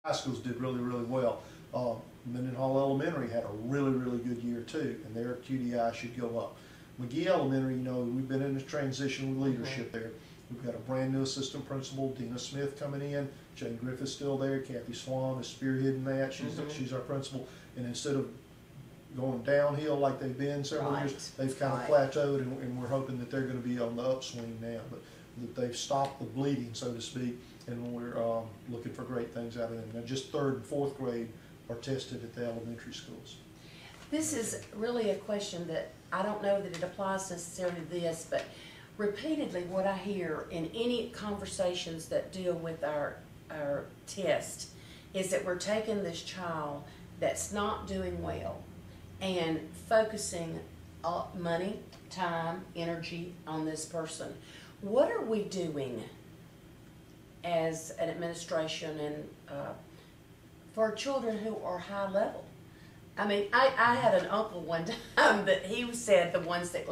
High schools did really, really well. Mendenhall Elementary had a really, really good year too, and their QDI should go up. Magee Elementary, you know, we've been in a transition with leadership there. We've got a brand new assistant principal, Dina Smith, coming in. Jane Griffith's still there. Kathy Swan is spearheading that. She's our principal. And instead of going downhill like they've been several years, they've kind of plateaued, and we're hoping that they're going to be on the upswing now. But that they've stopped the bleeding, so to speak, and we're looking for great things out of them. Now, just 3rd and 4th grade are tested at the elementary schools. This is really a question that I don't know that it applies necessarily to this, but repeatedly what I hear in any conversations that deal with our test is that we're taking this child that's not doing well and focusing money, time, energy on this person. What are we doing as an administration and for children who are high level? I mean, I had an uncle one time that he said the ones that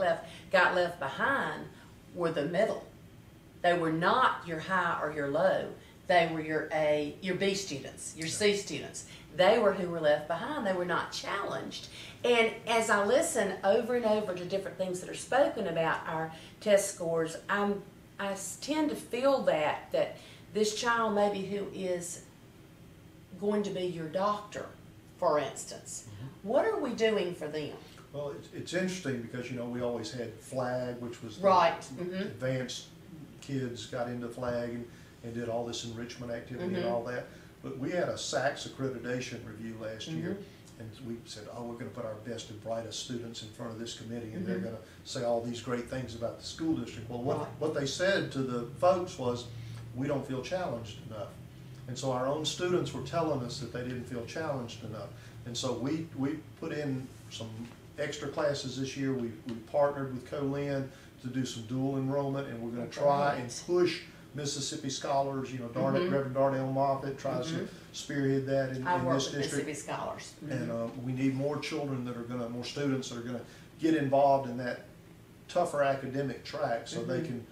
got left behind were the middle. They were not your high or your low. They were your B students, your C students. They were who were left behind. They were not challenged. And as I listen over and over to different things that are spoken about our test scores, I tend to feel that this child maybe who is going to be your doctor, for instance, what are we doing for them? Well, it's interesting because, you know, we always had FLAG, which was advanced kids got into FLAG and did all this enrichment activity and all that. But we had a SACS accreditation review last year, and we said, oh, we're going to put our best and brightest students in front of this committee, and they're going to say all these great things about the school district. Well, what they said to the folks was, we don't feel challenged enough. And so our own students were telling us that they didn't feel challenged enough. And so we put in some extra classes this year. We partnered with CoLin to do some dual enrollment, and we're going to try and push Mississippi Scholars. You know, Reverend Darnell Moffitt tries to spearhead that in this district. Mississippi Scholars. And we need more children that are going to, more students that are going to get involved in that tougher academic track so they can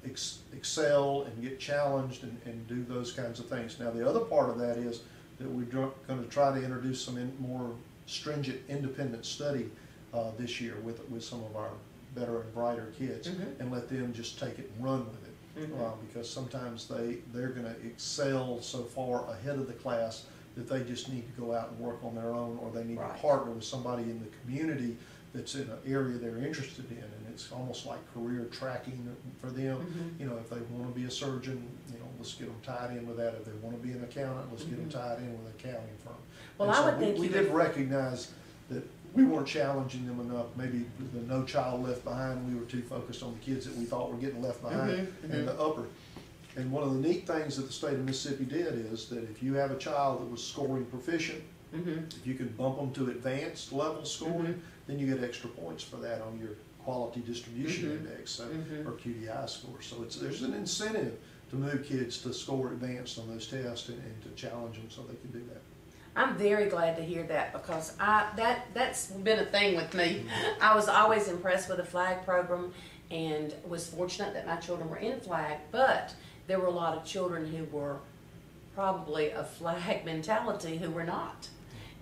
excel and get challenged and do those kinds of things. Now, the other part of that is that we're going to try to introduce some more stringent independent study this year with some of our better and brighter kids, and let them just take it and run with it. Because sometimes they're going to excel so far ahead of the class that they just need to go out and work on their own, or they need to partner with somebody in the community that's in an area they're interested in, and it's almost like career tracking for them. You know, if they want to be a surgeon, you know, let's get them tied in with that. If they want to be an accountant, let's get them tied in with an accounting firm. Well, and I so would think we did recognize that we weren't challenging them enough. Maybe the No Child Left Behind, we were too focused on the kids that we thought were getting left behind in the upper. And one of the neat things that the state of Mississippi did is that if you have a child that was scoring proficient, if you can bump them to advanced level scoring, then you get extra points for that on your quality distribution index, or QDI score. So there's an incentive to move kids to score advanced on those tests and to challenge them so they can do that. I'm very glad to hear that, because that's been a thing with me. I was always impressed with the FLAG program and was fortunate that my children were in FLAG, but there were a lot of children who were probably a FLAG mentality who were not.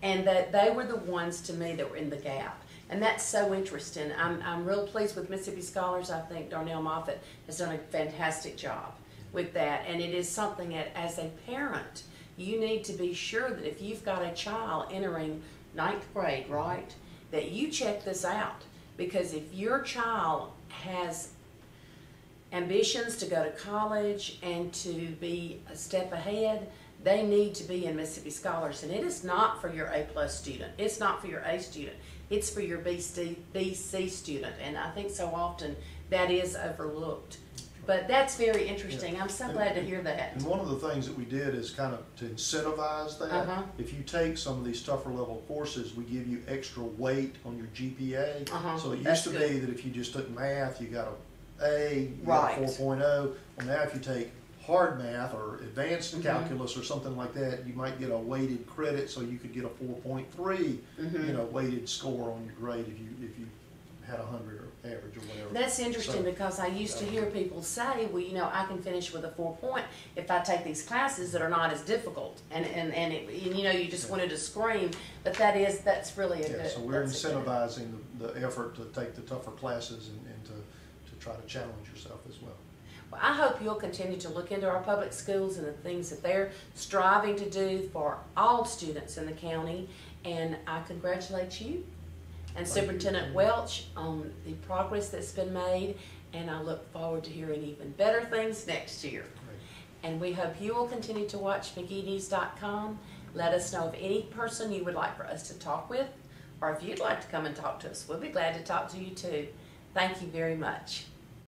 And that they were the ones, to me, that were in the gap. And that's so interesting. I'm real pleased with Mississippi Scholars. I think Darnell Moffitt has done a fantastic job with that. And it is something that, as a parent, you need to be sure that if you've got a child entering 9th grade, right, that you check this out. Because if your child has ambitions to go to college and to be a step ahead, they need to be in Mississippi Scholars. And it is not for your A+ student. It's not for your A student. It's for your BC student. And I think so often that is overlooked. But that's very interesting. I'm so glad to hear that. And one of the things that we did is kind of to incentivize that. If you take some of these tougher level courses, we give you extra weight on your GPA. So it used to be that if you just took math, you got an A, you got a 4.0. Well, now if you take hard math or advanced calculus or something like that, you might get a weighted credit, so you could get a 4.3, you know, weighted score on your grade if you had 100 or average or whatever. That's interesting, So, because I used to hear people say, well, you know, I can finish with a 4 if I take these classes that are not as difficult. And you know, you just wanted to scream, but that's really a yeah, good. so we're that's a good- incentivizing the effort to take the tougher classes and to try to challenge yourself as well. Well, I hope you'll continue to look into our public schools and the things that they're striving to do for all students in the county. And I congratulate you and Superintendent Welch on the progress that's been made. And I look forward to hearing even better things next year. Great. And we hope you will continue to watch MageeNews.com. Let us know of any person you would like for us to talk with, or if you'd like to come and talk to us. We'll be glad to talk to you too. Thank you very much.